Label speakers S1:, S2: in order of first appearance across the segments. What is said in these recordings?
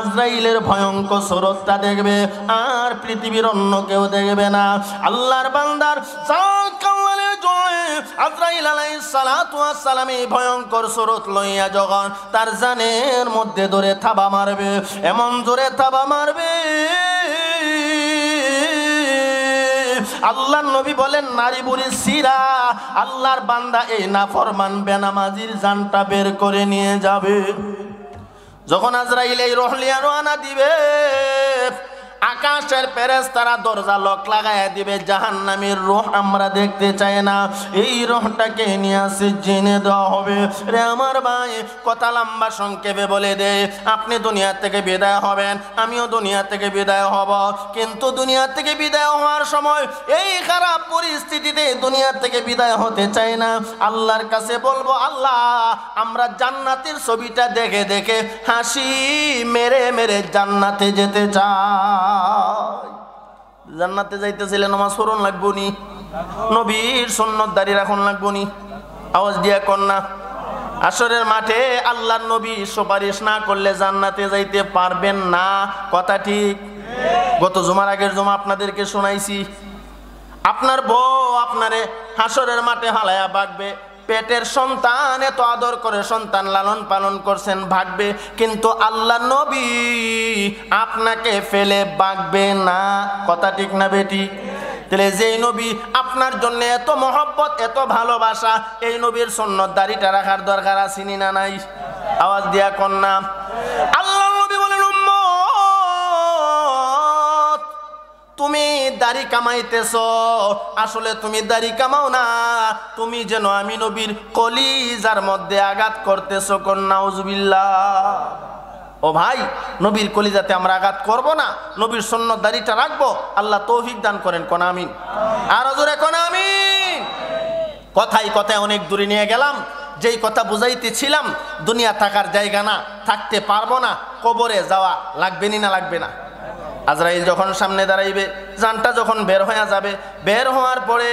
S1: আজরাইলের ভয়ঙ্কর সুরতটা দেখবে আর পৃথিবীর অন্য কেউ দেখবে না। আল্লাহর বান্দার কাল্লালের জয় আজরাইল আলাইহিস সালাতু ওয়াস সালাম এই ভয়ঙ্কর সুরত লইয়া যখন তার জানের মধ্যে ধরে থাবা মারবে, এমন জোরে থাবা মারবে আল্লাহর নবী বলেন নারী বুড়ি সিরা আল্লাহর বান্দা এই নাফরমান বেনামাজির জানটা বের করে নিয়ে যাবে। যখন আজরাইল এই রূহ লিয়া রওনা দিবে, আকাশের ফেরেশতারা দরজা লক লাগায়া দিবে। জাহান্নামের রূহ আমরা দেখতে চাই না, এই রূহটাকে নিয়ে আসে জেনে দেওয়া হবে। রে আমার ভাই, কথা লম্বা সংক্ষেপে বলে দে, আপনি দুনিয়া থেকে বিদায় হবেন, আমিও দুনিয়া থেকে বিদায় হব। কিন্তু দুনিয়া থেকে বিদায় হওয়ার সময় এই খারাপ পরিস্থিতিতে দুনিয়া থেকে বিদায় হতে চাই না। আল্লাহর কাছে বলবো, আল্লাহ আমরা জান্নাতের ছবিটা দেখে দেখে হাসি মেরে মেরে জান্নাতে যেতে চাই। জান্নাতে যাইতেছিলে নামাজ পড়ন লাগবো নি, নবীর সুন্নত দাঁড়িয়ে রাখুন লাগবো নি? আওয়াজ দিয়া কন্যা। আসরের মাঠে আল্লাহর নবী সুপারিশ না করলে জান্নাতে যাইতে পারবেন না, কথা ঠিক? গত জুমার আগের জুমা আপনাদেরকে শোনাইছি, আপনার বউ আপনারে হাসরের মাঠে হালায়া বাগবে, পেটের সন্তান এত আদর করে সন্তান লালন পালন করছেন, ভাগবে, কিন্তু আল্লাহ নবী আপনাকে ফেলে বাগবে না, কথা ঠিক না বেটি? তাহলে যেই নবী আপনার জন্য এত মহব্বত এত ভালোবাসা, এই নবীর সুন্নত দাড়িটা রাখার দরকার আছে না নাই? আওয়াজ দিয়া কন্যা। আল্লাহ নবী বলেন, তুমি দাড়ি কামাইতেছ, আসলে তুমি দাড়ি কামাও না, তুমি যেন আমি নবীর কলিজার মধ্যে আঘাত করতেছ। কোন নাউজুবিল্লাহ। ও ভাই, নবীর কলিজাতে আমরা আঘাত করব না, নবীর সুন্নত দাড়িটা রাখবো। আল্লাহ তৌফিক দান করেন, কোন আমিন। আর জোরে কোন আমিন। কথায় কথায় অনেক দূরে নিয়ে গেলাম। যেই কথা বুঝাইতেছিলাম, দুনিয়া থাকার জায়গা না, থাকতে পারবো না, কবরে যাওয়া লাগবে না লাগবে না? আজরাইল যখন সামনে দাঁড়াইবে, জানটা যখন বের হয়ে যাবে, বের হওয়ার পরে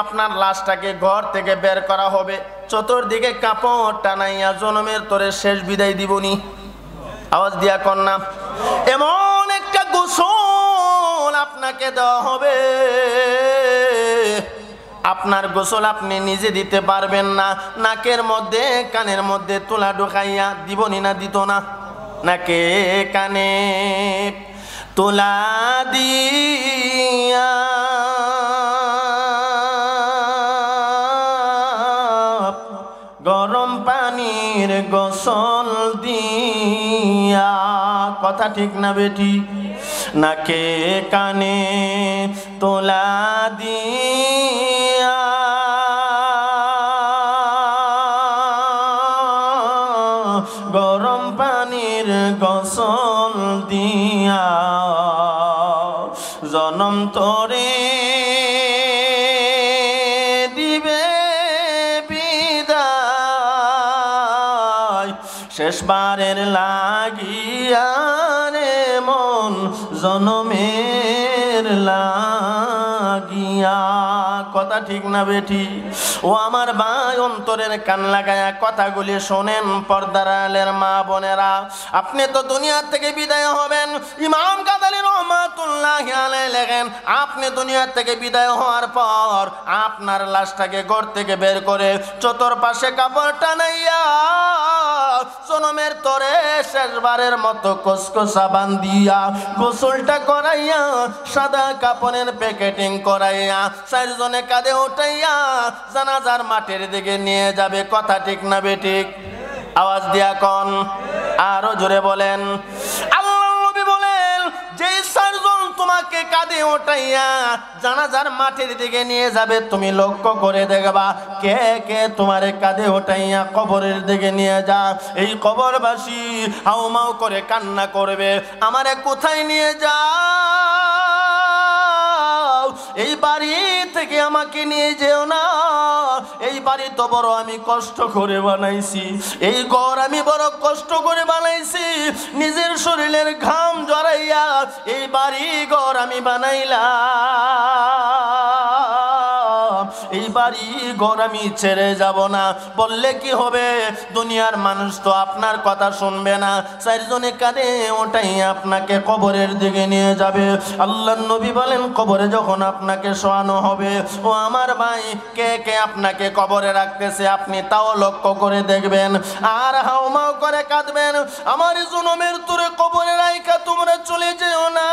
S1: আপনার লাশটাকে ঘর থেকে বের করা হবে, চতুর্দিকে কাপড় টানাইয়া জনমের তোরে শেষ বিদায় দিবনি। আওয়াজ দিয়া কন্যা। এমন একটা গোসল আপনাকে দেওয়া হবে, আপনার গোসল আপনি নিজে দিতে পারবেন না। নাকের মধ্যে কানের মধ্যে তুলা ঢুকাইয়া দিবনি না দিত না? নাকে কানে তুলা দিয়া গরম পানির গোসল দিয়া, কথা ঠিক না বেটি? নাকে কানে তুলা দিয়া গরম পানির গোসল দিয়া জনম তোরে দিবে বিদায়, শেষবারের লাগিয়া রে মন জনমের লাগিয়া, কথা ঠিক না বেটি? ও আমার ভাই, অন্তরের কান লাগায়া কথাগুলি শোনেন, পর্দার আলের মা বোনেরা। আপনি তো দুনিয়া থেকে বিদায় হবেন, ইমাম গাযালী রাহমাতুল্লাহি আলাইহি লেখেন, আপনি দুনিয়া থেকে বিদায় হওয়ার পর আপনার লাশটাকে ঘর থেকে বের করে চতুর্পাশে কাপড় টানাইয়া জনমের তরে শেষবারের মতো কসকসা বান্ধিয়া গোসলটা করাইয়া সাদা কাপড়ের প্যাকেটিং করাইয়া চারজনে কাঁধে উঠাইয়া জানাজার মাঠের দিকে নিয়ে যাবে, কথা ঠিক না বেঠিক? আওয়াজ দিয়া কন, আরো জোরে বলেন। আল্লাহ নবী বলেন, যে চারজন তোমাকে কাঁধে উঠাইয়া জানাজার মাঠের দিকে নিয়ে যাবে, তুমি লক্ষ্য করে দেখবা কে কে তোমারে কাঁধে উঠাইয়া কবরের দিকে নিয়ে যা। এই কবরবাসী হাউমাউ করে কান্না করবে, আমারে কোথায় নিয়ে যা, এই বাড়ি থেকে আমাকে নিয়ে যেও না, এই বাড়ি তো বড় আমি কষ্ট করে বানাইছি, এই ঘর আমি বড় কষ্ট করে বানাইছি, নিজের শরীরের ঘাম জড়াইয়া এই বাড়ি ঘর আমি বানাইলাম, এই বাড়ি ঘর আমি ছেড়ে যাব না। বললে কি হবে, দুনিয়ার মানুষ তো আপনার কথা শুনবে না, চারজনে কাঁধে ওটাই আপনাকে কবরের দিকে নিয়ে যাবে। আল্লাহর নবী বলেন, কবরে যখন আপনাকে শোয়ানো হবে, ও আমার ভাই, কে কে আপনাকে কবরে রাখতেছে আপনি তাও লক্ষ্য করে দেখবেন, আর হাউমাউ করে কাঁদবেন, আমার জনমের তোরে কবরে রাইখা তোমরা চলে যেও না,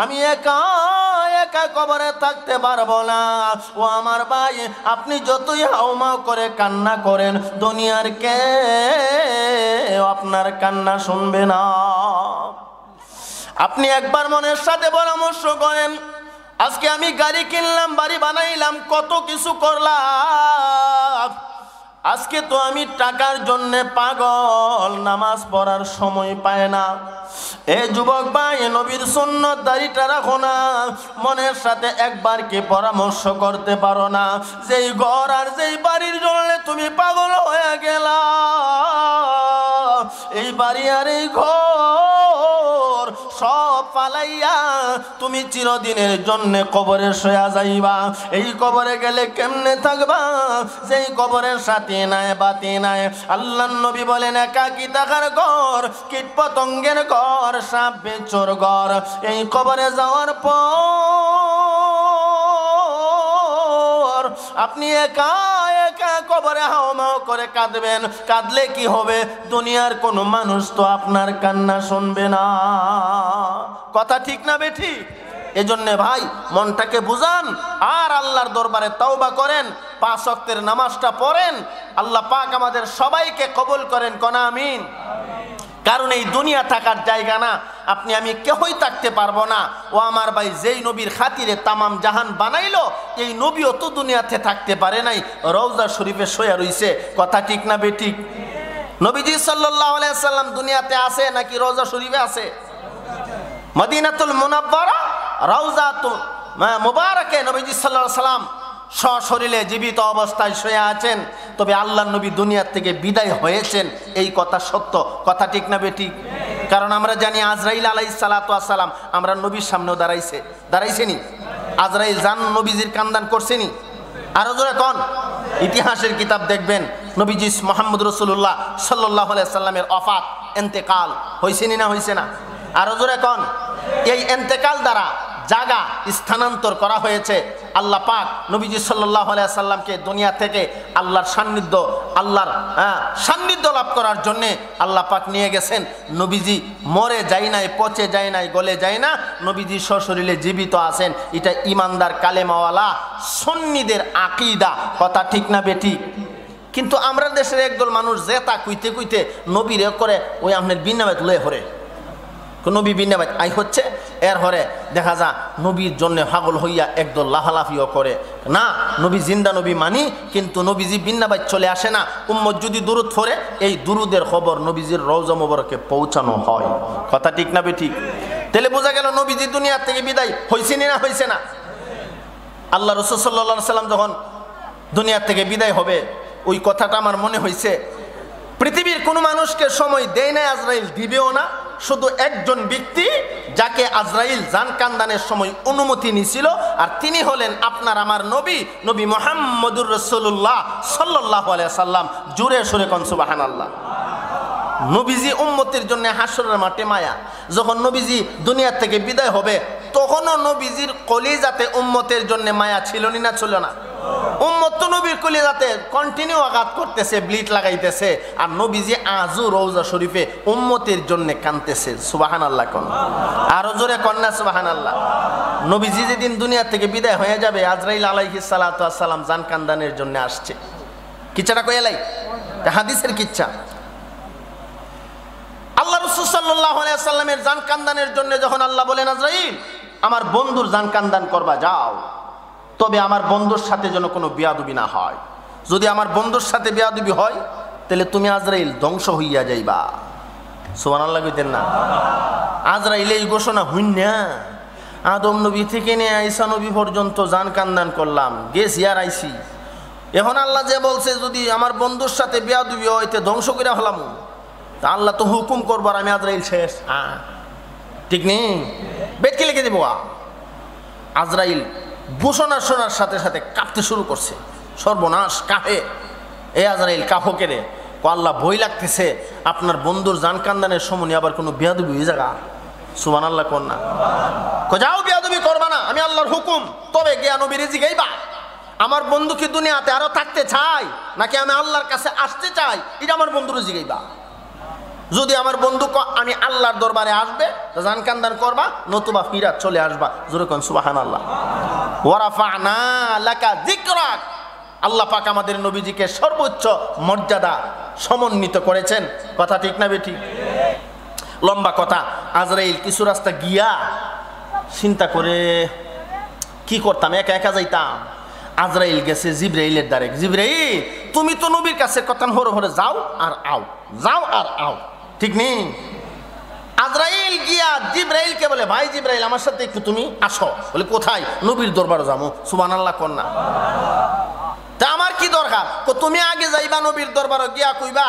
S1: আমি একা একা কবরে থাকতে পারবো না। ও আমার ভাই, আপনি যতই হাউমাউ করে কান্না করেন, দুনিয়ার কে আপনার কান্না শুনবে না। আপনি একবার মনের সাথে পরামর্শ করেন, আজকে আমি গাড়ি কিনলাম, বাড়ি বানাইলাম, কত কিছু করলাম, আজকে তো আমি টাকার জন্যে পাগল, নামাজ পড়ার সময় পায় না। এ যুবক ভাই, নবীর সুন্নত দাড়িটা রাখো না, মনের সাথে একবার কি পরামর্শ করতে পারো না, যেই ঘর আর যেই বাড়ির জন্য তুমি পাগল হয়ে গেলা, এই বাড়ি আর এই ঘর সব পালাইয়া তুমি চিরদিনের জন্য কবরে শোয়া যাইবা। এই কবরে গেলে কেমনে থাকবা, যেই কবরের সাথে নাই বাতি নাই। আল্লাহর নবী বলেন, একাকী থাকার ঘর, কীট পতঙ্গের ঘর, সাপ বেচোর ঘর। এই কবরে যাওয়ার পর আপনি একা একা কবরে হাওমাও করে কাঁদবেন। কাঁদলে কি হবে, দুনিয়ার কোনো মানুষ তো আপনার কান্না শুনবে না। কথা ঠিক না বেঠিক? এজন্য ভাই, মনটাকে বুঝান আর আল্লাহর দরবারে তওবা করেন, 5 ওয়াক্তের নামাজটা পড়েন, আল্লাহ পাক আমাদের সবাইকে কবুল করেন। কোন আমিন। কারণ এই দুনিয়া থাকার জায়গা না, আপনি আমি কেউই থাকতে পারবো না। ও আমার ভাই, যেই নবীর খাতিরে তামাম জাহান বানাইলো, এই নবীও তো দুনিয়াতে থাকতে পারে নাই, রওজা শরীফে শুয়ে রইছে। কথা ঠিক না বেঠিক? নবীজি সাল্লাল্লাহু আলাইহি সাল্লাম দুনিয়াতে আছে নাকি রওজা শরীফে আছে? মদিনাতুল মুনাওয়ারা রওজাতুল মুবারাকে নবীজি সাল্লাল্লাহু আলাইহি সাল্লাম সশরীরে জীবিত অবস্থায় শুয়ে আছেন। তবে আল্লাহর নবী দুনিয়ার থেকে বিদায় হয়েছেন, এই কথা সত্য। কথা ঠিক না বেঠিক? কারণ আমরা জানি আজরাইল আলাইহিস সালাতু ওয়াস সালাম আমরা নবীর সামনেও দাঁড়াইছেনি। আজরাইল জান নবীজির কান্দান করছেনি। আরো জোরে কোন, ইতিহাসের কিতাব দেখবেন, নবীজি মুহাম্মদ রাসূলুল্লাহ সাল্লাল্লাহু আলাইহি সাল্লামের ওফাত, ইন্তেকাল হইছেনি না হইছে না? আরো জোরে কোন। এই ইন্তেকাল দ্বারা জায়গা স্থানান্তর করা হয়েছে। আল্লাহ পাক নবীজি সাল্লাল্লাহু আলাইহি সাল্লামকে দুনিয়া থেকে আল্লাহর সান্নিধ্য লাভ করার জন্যে আল্লাহ পাক নিয়ে গেছেন। নবীজি মরে যায় নাই, পচে যায় নাই, গলে যায় না, নবীজি সশরীরে জীবিত আছেন। এটা ইমানদার কালেমাওয়ালা সুন্নিদের আকীদা। কথা ঠিক না বেঠিক? কিন্তু আমরা দেশের একদল মানুষ জেতা কুইতে কুইতে নবীরে করে ওই আপনার বিনাবাদ লয়ে হরে, নবী বিনাবাদ আই হচ্ছে, এর হরে দেখা যা নবীর জন্য পাগল হইয়া একদল লাফালাফিও করে। না, নবী জিন্দা, নবী মানি, কিন্তু নবীজি বিনাবাদ চলে আসে না। উম্মত যদি দুরুদ পড়ে, এই দুরুদের খবর নবীজির রওজা মুবারকে পৌঁছানো হয়। কথা ঠিক না বেঠিক? তাহলে বোঝা গেল নবীজি দুনিয়ার থেকে বিদায় হয়েছে না হয়েছে না? আল্লাহ রাসূল সাল্লাল্লাহু আলাইহি সাল্লাম যখন দুনিয়ার থেকে বিদায় হবে, ওই কথাটা আমার মনে হয়েছে, পৃথিবীর কোনো মানুষকে সময় দেয় না, আজরাইল দিবেও না। শুধু একজন ব্যক্তি, যাকে আজরাইল জান কান্দানের সময় অনুমতি নিছিল, আর তিনি হলেন আপনার আমার নবী, নবী মুহাম্মদুর রাসূলুল্লাহ সাল্লাল্লাহু আলাইহি সাল্লাম। জোরে সুরে কোন সুবহানাল্লাহ। নবীজি উম্মতের জন্য হাসরের মাঠে মায়া। যখন নবীজি দুনিয়া থেকে বিদায় হবে, তখনও নবীজির কলিজাতে উম্মতের জন্য মায়া ছিল না ছিল না? উম্মত তো নবীর কলিজাতে কন্টিনিউ আঘাত করতেছে, ব্লিড লাগাইতেছে, আর নবীজি আজও রওজা শরীফে উম্মতের জন্য কাঁদতেছে। সুবহানাল্লাহ কোন, আরো জোরে কোন না সুবহানাল্লাহ। নবীজি যেদিন দুনিয়া থেকে বিদায় হয়ে যাবে, আজরাইল আলাইহিস সালাতু ওয়াস সালাম জান কান্দানের জন্য আসছে। কিচ্ছাটা কইলাই, হাদিসের কিচ্ছা। আল্লাহ রাসূল সাল্লাল্লাহু আলাইহি সাল্লামের জান কান্দানের জন্য যখন আল্লাহ বলেন, আজরাইল আমার বন্ধুর জান কান্দান করবা যাও, তবে আমার বন্ধুর সাথে যেন কোনো বেয়াদবি না হয়। যদি আমার বন্ধুর সাথে বেয়াদবি হয়, তাহলে তুমি আজরাইল ধ্বংস হইয়া যাইবা। সুবহানাল্লাহ কইতেন না? আজরাইল এই ঘোষণা হইন না, আদম নবী থেকে নিয়ে ঈসা নবী পর্যন্ত জান কান্দান করলাম, গেছি আর আইসি। এখন আল্লাহ যে বলছে যদি আমার বন্ধুর সাথে বেয়াদবি হয়, তে ধ্বংস করে হলাম। আল্লাহ তো হুকুম করবার, আমি আজরাইল শেষ। ঠিক নেই, বেটকে লিখে দেবো। আজরাইল ঘোষণা শোনার সাথে সাথে কাঁপতে শুরু করছে, সর্বনাশ কাহে এ আজরাইল কাহো কেড়ে। আল্লাহ ভয় লাগতেছে আপনার বন্ধুর জান কান্দানের সমনি আবার কোনো বেয়াদবি হয়ে যাগা। সুবহানাল্লাহ কোন না, যাও বেয়াদবি করবা না, আমি আল্লাহর হুকুম। তবে গিয়া নবীর জিগাইবা আমার বন্ধু কি দুনিয়াতে আরো থাকতে চাই নাকি আমি আল্লাহর কাছে আসতে চাই, এটা আমার বন্ধুর জিগাইবা। যদি আমার বন্ধু আমি আল্লাহর দরবারে আসবে তো জান কান্দান করবা, নতুবা ফিরাত চলে আসবা। জোরে কোন সুবহানাল্লাহ। ওয়া রাফা'না লাকা যিকরাক, আল্লাহ পাক আমাদের নবীজিকে সর্বোচ্চ মর্যাদা সমন্বিত করেছেন। কথা ঠিক না বেঠিক? লম্বা কথা। আজরাইল কিছু রাস্তা গিয়া চিন্তা করে কি করতাম, একা একা যাইতাম। আজরাইল গেছে জিবরাইলের দ্বারে, জিবরাইল তুমি তো নবীর কাছে কথা হরে হরে যাও আর আও, যাও আর আও, ঠিক নেই? আজরাইল গিয়া জিবরাইলকে বলে, ভাই জিবরাইল আমার সাথে একটু তুমি আসো। বলে কোথায়? নবীর দরবারে যাবো। সুবহানাল্লাহ কোন না। তা আমার কি দরকার? তুমি আগে যাইবা নবীর দরবারে, গিয়া কইবা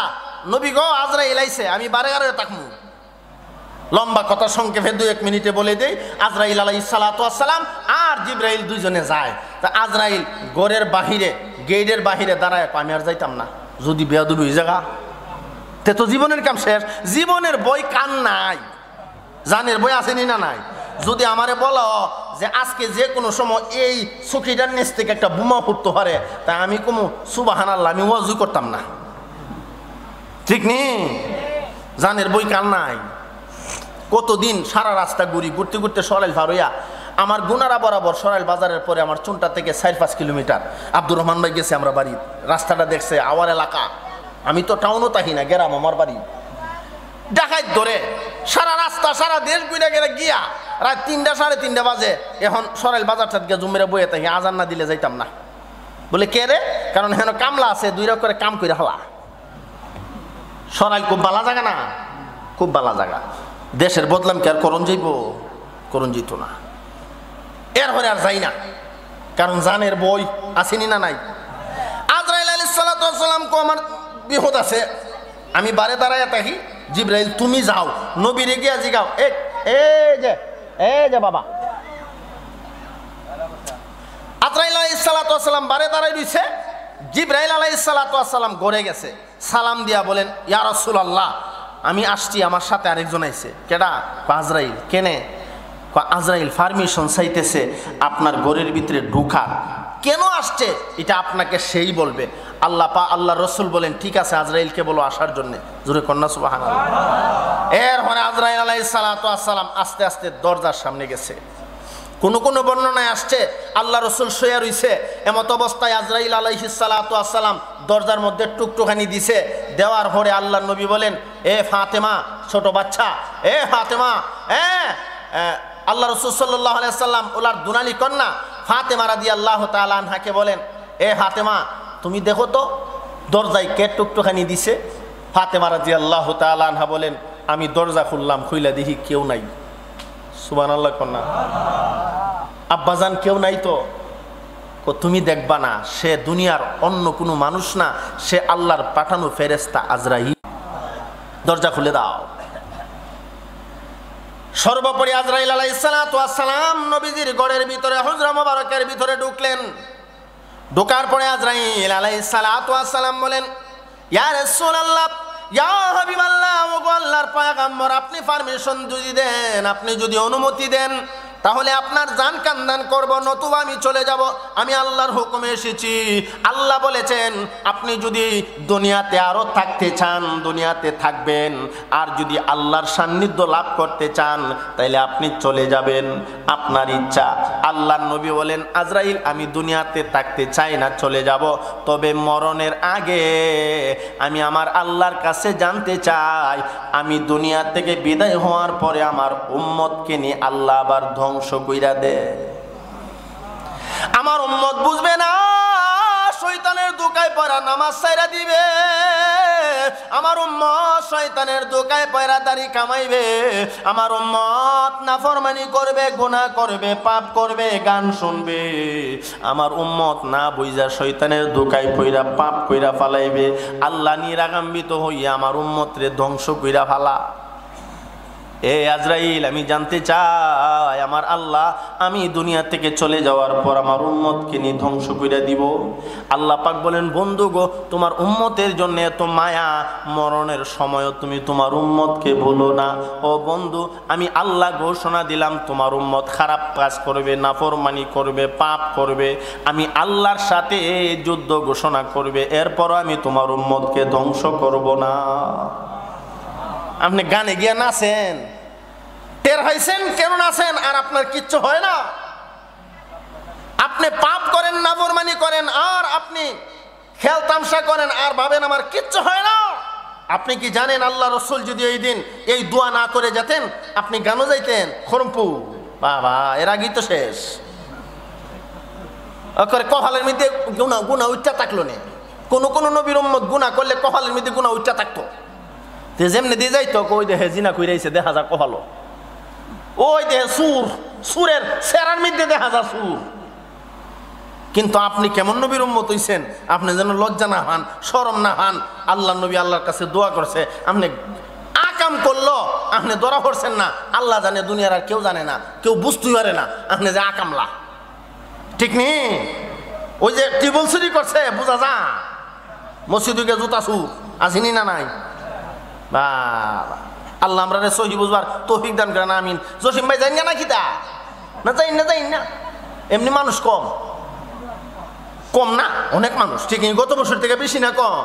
S1: নবী গো আজরাইল আইছে, আমি বারে বারে তাকমু। লম্বা কথা সংক্ষেপে 2-1 মিনিটে বলে দেই। আজরাইল আলাইহিস সালাতু ওয়াস সালাম আর জিবরাইল দুইজনে যায়। তা আজরাইল ঘরের বাহিরে, গেটের বাহিরে দাঁড়ায়, আমি আর যাইতাম না, যদি বেয়াদবি হয়ে যাগা তে তো জীবনের কাম শেষ। জীবনের বই কান নাই, জানের বই আসেনি না নাই? যদি আমারে বলো যে আজকে যে কোনো সময় এই চকিটার নিচ থেকে একটা বোমা ফুটতে পারে, তাই আমি কমু সুবহানাল্লাহ, আমি ওয়াজু করতাম না, ঠিক নেই? জানের বই কান নাই। কতদিন সারা রাস্তা ঘুরতে ঘুরতে সরাইল পার হইয়া আমার গুনারা বরাবর সরাইল বাজারের পরে আমার চুনটা থেকে 4-5 কিলোমিটার। আব্দুর রহমান ভাই গেছে আমরা বাড়ি, রাস্তাটা দেখছে আওয়ার এলাকা, আমি তো টাউনও থাকি না, গেরাম আমার বাড়ি। ডাকাইত ধরে সারা রাস্তা সারা দেশ ঘুরে গেলে গিয়া রাত 3-3:30 বাজে এখন সরাইল বাজারটা গিয়ে জুমেরা বইয়ে থাকি, আজান না দিলে যাইতাম না। বলে কে রে? কারণ হেন কামলা আছে, 2 করে কাম করে হলা। সরাইল খুব ভালো জায়গা না, খুব ভালো জায়গা। দেশের বদলাম কি আর করণ যাইব? করণ যেত না। এরপরে আর যাই না, কারণ জানের বই আসেনি না নাই? আজরাইল আলাইহিস সালাতু ওয়াস সালাম কো আমার বিপদ আছে, আমি বারে দাঁড়ায় থাকি। জিবরাইল তুমি যাও নবীরে গিয়া জিগাও, এই যে বাবা। আজরাইল আলাইহিস সালাতু ওয়াস সালাম বারে দাঁড়ায় রইছে। জিবরাইল আলাইহিস সালাতু ওয়াস সালাম ঘরে গেছে, সালাম দিয়া বলেন ইয়া রাসূলুল্লাহ আমি আসছি, আমার সাথে আরেকজন আইছে। কেডা? আজরাইল। কেনে? আজরাইল পারমিশন চাইতেছে আপনার ঘরের ভিতরে ঢোকার। কেন আসছে এটা আপনাকে সেই বলবে। আল্লাহ রসুল বলেন ঠিক আছে আজরাইলকে বলো আসার জন্য। জোরে কন্যা সুবহানাল্লাহ। এরপরে আজরাইল আলাইহিস সালাতু ওয়াস সালাম আস্তে আস্তে দরজার সামনে গেছে। কোন বর্ণনায় আসছে আল্লাহ রসুল শুয়ে রইছে, এমত অবস্থায় আজরাইল আলাইহিস সালাতু ওয়াস সালাম দরজার মধ্যে টুকটুকানি দিছে। দেওয়ার পরে আল্লাহর নবী বলেন, এ ফাতেমা, ছোট বাচ্চা, এ ফাতেমা, আল্লাহ রসুল সাল্লাল্লাহু আলাইহি সাল্লাম ওলার দুনালি কন্যা ফাতেমা রাদিয়াল্লাহু তাআলা আনহাকে বলেন, এ ফাতেমা তুমি দেখো তো দরজায় কে টুকটুকানি দিছে। ফাতেমা রাদিয়াল্লাহু তাআলা আনহা বলেন, আমি দরজা খুললাম, খুইলা দেখি কেউ নাই। সুবহানাল্লাহ কন্যা। আব্বাজান কেউ নাই তো? তুমি দেখবা না, সে দুনিয়ার অন্য কোনো মানুষ না, সে আল্লাহর পাঠানো ফেরেশতা আজরাইল। দরজা খুলে দাও। সর্বোপরি আজরাইল আলাইহিস সালাতু ওয়াস সালাম নবীজির ঘরের ভিতরে হুজরা মোবারকের ভিতরে ঢুকলেন। ঢোকার পরে আজরাইল আলাইহিস সালাতু ওয়াস সালাম বলেন, ইয়া রাসূলুল্লাহ, ইয়া হাবিবাল্লাহ, ওগো আল্লাহর পয়গম্বর, আপনি পারমিশন যদি দেন, আপনি যদি অনুমতি দেন, তাহলে আপনার জান কান্দান করব, নতুবা আমি চলে যাব। আমি আল্লাহর হুকুমে এসেছি। আল্লাহ বলেছেন আপনি যদি দুনিয়াতে আরো থাকতে চান দুনিয়াতে থাকবেন, আর যদি আল্লাহর সান্নিধ্য লাভ করতে চান তাহলে আপনি চলে যাবেন, আপনার ইচ্ছা। আল্লাহর নবী বলেন, আজরাইল আমি দুনিয়াতে থাকতে চাই না, চলে যাব, তবে মরণের আগে আমি আমার আল্লাহর কাছে জানতে চাই, আমি দুনিয়া থেকে বিদায় হওয়ার পরে আমার উম্মতকে নিয়ে আল্লাহ আবার ধ্বংস কইরা দে। আমার উম্মত বুঝবে না, শয়তানের দোকায় পড়া নামাজ ছাইরা দিবে, আমার উম্মত শয়তানের দোকায় পয়রা দাড়ি কামাইবে, আমার উম্মত নাফরমানি করবে, গুনাহ করবে, পাপ করবে, গান শুনবে, আমার উম্মত না বুঝা শয়তানের দোকায় পয়রা পাপ কইরা ফালাইবে। আল্লাহ নিরাগাম্বিত হইয়া আমার উম্মতরে ধ্বংস কইরা ফালা। এ আজরাইল, আমি জানতে চাই আমার আল্লাহ আমি দুনিয়া থেকে চলে যাওয়ার পর আমার উম্মতকে নিয়ে ধ্বংস করে দিব। আল্লাহ পাক বলেন, বন্ধু গো, তোমার উম্মতের জন্য এত মায়া, মরণের সময়ও তুমি তোমার উম্মতকে বলো না। ও বন্ধু, আমি আল্লাহ ঘোষণা দিলাম তোমার উম্মত খারাপ কাজ করবে, নাফরমানি করবে, পাপ করবে, আমি আল্লাহর সাথে যুদ্ধ ঘোষণা করবে, এরপরও আমি তোমার উম্মতকে ধ্বংস করব না। আপনি গানে গিয়ে নাচেন, টের হয়েছেন কেন নাচেন, আর আপনার কিচ্ছু হয় না। আপনি পাপ করেন, নাফরমানি করেন, আর আপনি খেল তামসা করেন, আর ভাবেন আমার কিচ্ছু হয় না। আপনি কি জানেন আল্লাহ রসুল যদি এই দিন এই দোয়া না করে যেতেন, আপনি গানও যাইতেন খরমপু। বাবা, এর আগেই তো শেষ কপালের মধ্যে গুণা গুণা উঠা থাকলো না। কোন নবীর উম্মত গুণা করলে কপালের মধ্যে গুণা উঠা থাকতো। যেমনি দিয়ে যাইতো, ওই দেহে জিনা কইরাইছে দেখা যা কপালো, ওই দেহে সুরের সেরার মধ্যে দেখা যা সুর। কিন্তু আপনি কেমন নবীর উম্মত হইছেন, আপনি যেন লজ্জা না হন, শরম না হন। আল্লাহ নবী আল্লাহর কাছে দোয়া করছে, আপনি আকাম করলো, আপনি ধরা পড়ছেন না। আল্লাহ জানে, দুনিয়ার আর কেউ জানে না, কেউ বুঝতেই পারে না আপনি যে আকামলা। ঠিক নেই? ওই যে টিবল চুরি করছে বোঝা যা, মসজিদে জুতা সুর আসেনি না নাই? বাবা, আল্লাহ আমরা সহি বুঝবার তৌফিক দান করেন, আমিন। জসিম ভাই যাই না খিতা না, যাই না। এমনি মানুষ কম না, অনেক মানুষ। ঠিক গত বছর থেকে বেশি না কম?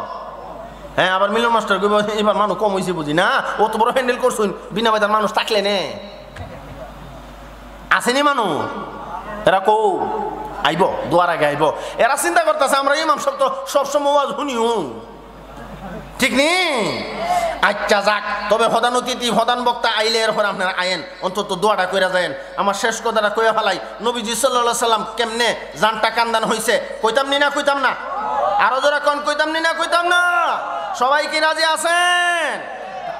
S1: হ্যাঁ, আবার মিলন মাস্টার এবার মানুষ কম হয়েছে বুঝি না। অত বড় হ্যান্ডেল করছুন, বিনা বাজার মানুষ থাকলে নে আসেনি মানুষ। এরা কৌ আইব, দোয়ার আগে আইব। এরা চিন্তা করতেছে আমরা ইমাম সব তো সবসময় ওয়াজ শুনিও। ঠিক নেই? আচ্ছা যাক, তবে প্রধান অতিথি প্রধান বক্তা আইলে এরপর আপনারা আইন, অন্তত দোয়াটা কইরা যায়েন। আমার শেষ কথাটা কইয়া ফেলাই, নবীজি সাল্লাল্লাহু আলাইহি সাল্লাম কেমনে জানটা কান্দান হইছে, কইতাম নি না কইতাম না? আরো যারা কোন কইতাম নি না কইতাম না? সবাই কি রাজি আছেন?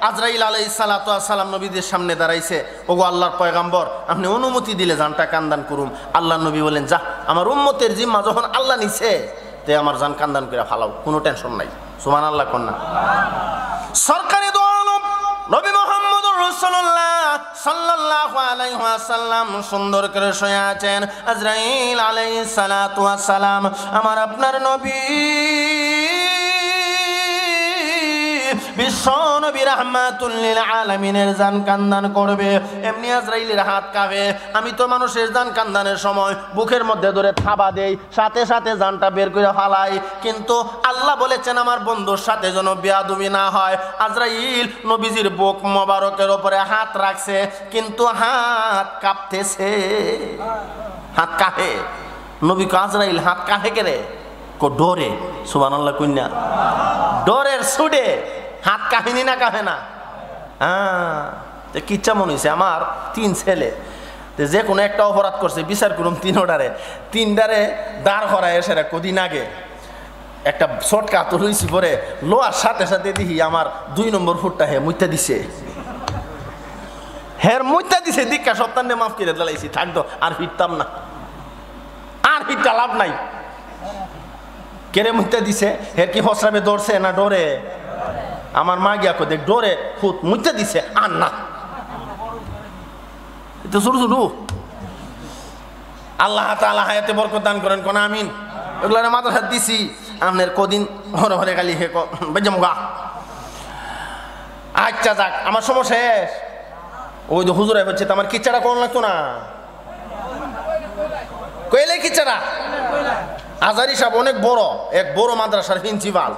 S1: আজরাইল আলাইহিস সালাতু ওয়াস সালাম নবীদের সামনে দাঁড়াইছে, ওগো আল্লাহর পয়গাম্বর, আপনি অনুমতি দিলে জানটা কান্দান করুম। আল্লাহ নবী বলেন, যা, আমার উম্মতের জিম্মা যখন আল্লাহ নিছে, তে আমার জান কান্দান করে ফালাও, কোনো টেনশন নাই। সুবহানাল্লাহ কন্যা। সরকারি দোয়া নবী মুহাম্মদুর রাসূলুল্লাহ সাল্লাল্লাহু আলাইহি ওয়াসাল্লাম সুন্দর করে শুয়ে আছেন। আজরাইল আলাইহিস সালাতু ওয়াস সালাম, আমার আপনার নবী বিশ্ব নবী রাহমাতুল লিল আলামিনের জান কান্দান করবে, এমনি আজরাইলের হাত কাঁপে। আমি তো মানুষের জান কান্দানের সময় বুকের মধ্যে ধরে থাবা দেই, সাথে সাথে জানটা বের করে ফালাই। কিন্তু আল্লাহ বলেছেন আমার বন্ধুর সাথে যেন বেয়াদবি না হয়। আজরাইল নবীজির বুক মোবারকের উপরে হাত রাখছে, কিন্তু হাত কাঁপতেছে, হাত কাঁপে। নবী কো, আজরাইল হাত কাঁপে কেরে? কো ডরে। সুবহানাল্লাহ কইনা? ডরের ছুটে হাত কাহিনী না কাহে না? কিচ্ছা মনে হয়েছে আমার 3 ছেলে, যে কোনো একটা অপরাধ করছে, বিচার করুম 3টারে দাঁড় করায় সেটা কদিন আগে একটা শর্টকা তো লইছি, পরে লোয়ার সাথে সাথে দেখি আমার 2 নম্বর ফুটটা হে মুইতা দিছে, হের মুইতা দিছে। দীক্ষা সপ্তাহে মাফ করে দিলাইছি, থাকতো আর ফিরতাম না, আর ফিরটা লাভ নাই। কেড়ে মুইতা দিছে, হের কি হসরাবে দৌড়ছে না ডরে? আমার মা গিয়া কো, দেখ ডরে ফুট মুইতা দিছে, আর না তো শুরু শুরু। আল্লাহ তাআলা হায়াতে বরকত দান করেন, কোন আমিন। এগুলো মাথার হাত দিছি, আপনার কদিন হরে হরে গালি হে বেজমগা। আচ্ছা যাক, আমার সময় শেষ। ওই তো হুজুর হচ্ছে, তো আমার কিচ্ছাটা কোন লাগতো না? কইলে কিচ্ছাটা আজারি সাহেব অনেক বড়, এক বড় মাদ্রাসার প্রিন্সিপাল।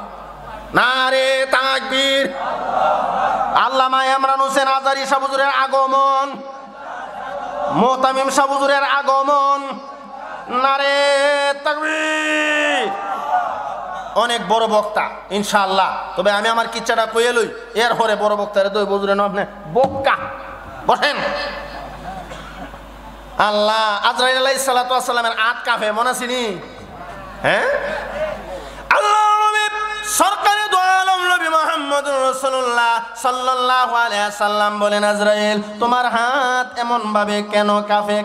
S1: নারে তাকবীর। আল্লামা ইমরান হোসেন আজারি সাহেব হুজুরের আগমন, মুহতামিম সাহেব হুজুরের আগমন। নারে তাকবীর। অনেক বড় বক্তা ইনশাআল্লাহ। তবে আমি আমার কিচ্ছাটা কইয়ে লই, এর পরে বড় বক্তারে দই বুঝুরেন আপনি বক্কা। বসেন। আল্লাহ, আজরাইল আলাইহিস সালাতু ওয়াস সালামের হাত কাঁপে, মনে আছিনি? হ্যাঁ, আল্লাহ নবী সরকারি দোয়া আলম নবী মুহাম্মদ মুহাম্মদুর রাসূলুল্লাহ সাল্লাল্লাহু আলাইহি ওয়াসাল্লাম বলেন, আজরাইল তোমার হাত এমন ভাবে কেন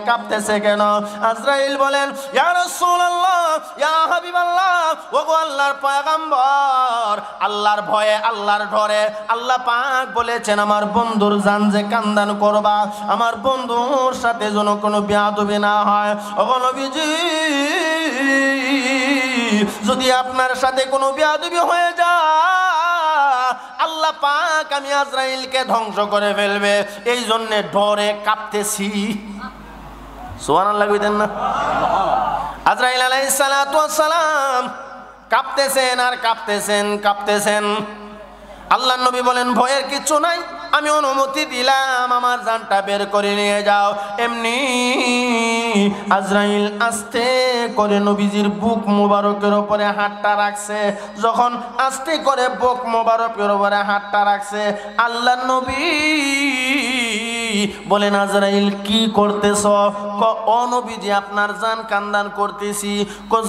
S1: কাঁপতেছে কেন? আজরাইল বলেন, ইয়া রাসূলুল্লাহ, ইয়া হাবিবাল্লাহ, ওগো আল্লাহর পয়গম্বর, আল্লাহর ভয়ে আল্লাহর ডরে আল্লাহ পাক বলেছেন আমার বন্ধুর জান যে কান্দান করবা, আমার বন্ধুর সাথে যেন কোনো বেয়াদবি না হয়। ওগো নবীজি, যদি আপনার সাথে কোনো বেয়াদবি হয়ে যায় আল্লাহ পাক আমি আজরাইলকে ধ্বংস করে ফেলবে, এই জন্য ডরে কাঁপতেছি। সুবহানাল্লাহ কইতেন না? আজরাইল আলাইহিস সালাতু ওয়াস সালাম কাঁপতেছেন আর কাঁপতেছেন। আল্লাহর নবী বলেন, ভয়ের কিছু নাই, আমি অনুমতি দিলাম, আমার জানটা বের করে নিয়ে যাও। এমনি আজরাইল আস্তে করে নবীজির বুক মোবারকের উপরে হাতটা রাখছে। যখন আস্তে করে বুক মোবারকের উপরে হাতটা রাখছে, আল্লাহর নবী বলেন, আজরাইল কি করতেছ? ও নবীজি আপনার জান কান্দান করতেছি।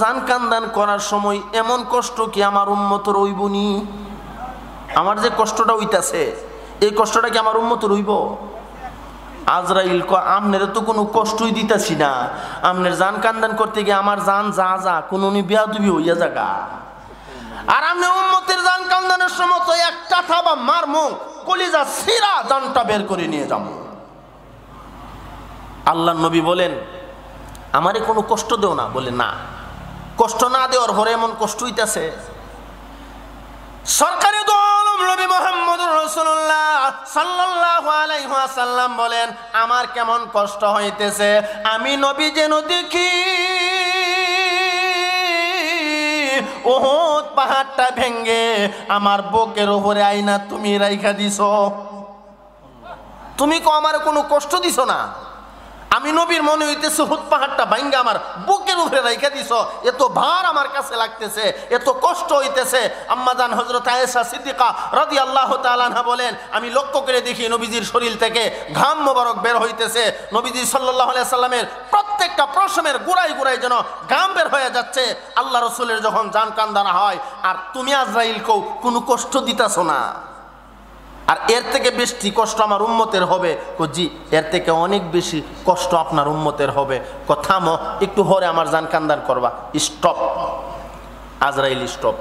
S1: জান কান্দান করার সময় এমন কষ্ট কি আমার উম্মতের হইবনি? আমার যে কষ্টটা হইতাছে এই কষ্টটা কি আমার উম্মতের হইব? আজরাইল আমনের তো কোনো কষ্টই দিতেছি না, আমনের জান কান্দান করতে গিয়ে আমার জান যা কোনো বেয়াদবি হইয়া জাগা, আর আমনে উম্মতের জান কান্দানের সময় তো একটা থাবা মারমু, কলিজা সিরা জানটা বের করে নিয়ে যাবো। আল্লাহর নবী বলেন, আমারে কোনো কষ্ট দেও না। বলে না, কষ্ট না দেওয়ার পরে এমন কষ্ট হইতাছে। সরকারি নবী মুহাম্মদুর রাসূলুল্লাহ সাল্লাল্লাহু আলাইহি ওয়াসাল্লাম বলেন, আমার কেমন কষ্ট হইতেছে আমি নবী যেন দেখি উহুদ পাহাড়টা ভেঙে আমার বুকের উপরে আইনা তুমি রাইখা দিছো। তুমি কো আমার কোনো কষ্ট দিছো না, আমি নবীর মনে হইতেছে উহুদ পাহাড়টা ভাঙ্গা আমার বুকের উপরে রাইখা দিছো, এত ভার আমার কাছে লাগতেছে, এত কষ্ট হইতেছে। আম্মা জান হযরত আয়েশা সিদ্দিকা রাদিয়াল্লাহু তাআলা আনহা বলেন, আমি লক্ষ্য করে দেখি নবীজির শরীর থেকে ঘাম মোবারক বের হইতেছে। নবীজি সাল্লাল্লাহু আলাইহি সাল্লামের প্রত্যেকটা প্রশমের গোড়ায় গোড়ায় যেন ঘাম বের হয়ে যাচ্ছে। আল্লাহ রাসূলের যখন জান কান্দানা হয়, আর তুমি আজরাইলকেও কোনো কষ্ট দিতাছো না, আর এর থেকে বেশি কষ্ট আমার উম্মতের হবে। জি, এর থেকে অনেক বেশি কষ্ট আপনার উম্মতের হবে। থামো, একটু হরে আমার জান কান্দান করবা। স্টপ আজরাইল, স্টপ।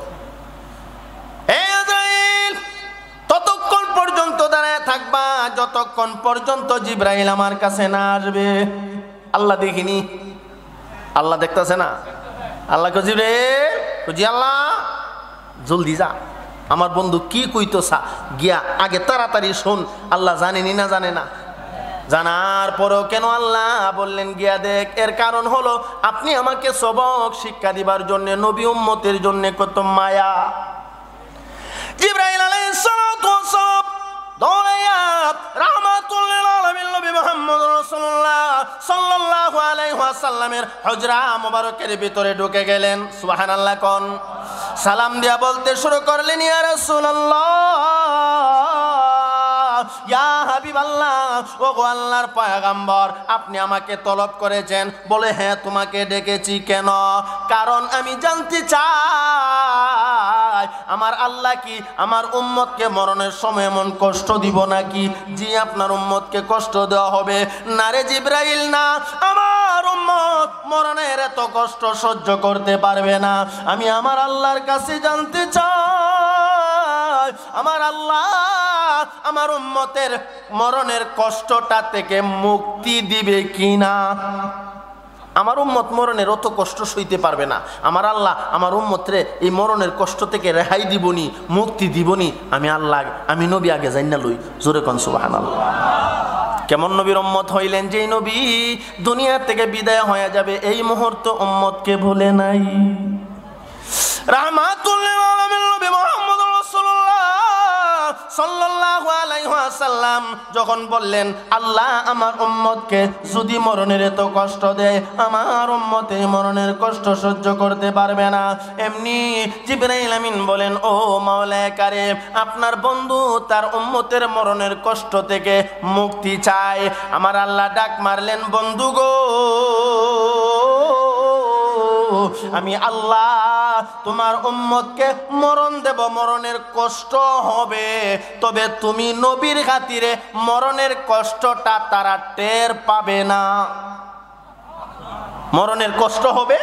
S1: আজরাইল ততক্ষণ পর্যন্ত দাঁড়ায় থাকবা যতক্ষণ পর্যন্ত জিবরাইল আমার কাছে না আসবে। আল্লাহ দেখিনি? আল্লাহ দেখতেছে না? আল্লাহকে জিবরাইল, জি আল্লাহ জলদি যা, আমার বন্ধু কি কইতোছা, গিয়া আগে তাড়াতাড়ি শোন। আল্লাহ জানেনি না জানে না? জানার পরও কেন আল্লাহ বললেন গিয়া দেখ? এর কারণ হলো আপনি আমাকে সবক শিক্ষা দিবার জন্য, নবী উম্মতের জন্য কত মায়া। জিবরাইল আলাইহিস সালাতু ওয়াস সালাম দৌড়াইয়া রাহমাতুল লিল আলামিন নবী মুহাম্মদুর রাসূলুল্লাহ সাল্লাল্লাহু আলাইহি ওয়াসাল্লামের হুজরা মুবারকের ভিতরে ঢুকে গেলেন। সুবহানাল্লাহ কোন? সালাম দিয়া বলতে শুরু করলেন, ইয়া রাসূলুল্লাহ, ইয়া হাবিবাল্লাহ, ওগো আল্লাহর পয়গম্বর, আপনি আমাকে তলব করেছেন? বলে হ্যাঁ, তোমাকে ডেকেছি। কেন? কারণ আমি জানতে চাই আমার আল্লাহ কি আমার উম্মতকে মরণের সময় এমন কষ্ট দিব নাকি? জি, আপনার উম্মতকে কষ্ট দেওয়া হবে। না রে জিবরাইল, না, আমার উম্মত মরণের এত কষ্ট সহ্য করতে পারবে না। আমি আমার আল্লাহর কাছে জানতে চাই আমার আল্লাহ আমার উম্মতের মরণের কষ্টটা থেকে মুক্তি দিবে কিনা। আমার উম্মত মরণের অত কষ্ট সইতে পারবে না। আমার আল্লাহ আমার উম্মতরে এই মরণের কষ্ট থেকে রেহাই দিবনি, মুক্তি দিবনি। আমি আল্লাহ, আমি নবী আগে যাই না লই। জোরে কোন সুবহানাল্লাহ। কেমন নবীর উম্মত হইলেন? যেই নবী দুনিয়া থেকে বিদায় হয়ে যাবে এই মুহূর্ত উম্মতকে ভুলে নাই। রাহমাতুল লিল আলামিন নবী মুহাম্মদুর রাসূলুল্লাহ সাল্লাল্লাহু আলাইহি ওয়াসাল্লাম যখন বললেন, আল্লাহ আমার উম্মতকে যদি মরণের এত কষ্ট দেয়, আমার উম্মত এই মরণের কষ্ট সহ্য করতে পারবে না। এমনি জিবরাইল আমিন বলেন, ও মাওলায়ে কারীম, আপনার বন্ধু তার উম্মতের মরণের কষ্ট থেকে মুক্তি চায়। আমার আল্লাহ ডাক মারলেন, বন্ধু গো, আমি আল্লাহ তোমার উম্মতকে মরণ দেব, মরণের কষ্ট হবে, তবে তুমি নবীর খাতিরে মরণের কষ্টটা তারা টের পাবে না। মরণের কষ্ট হবে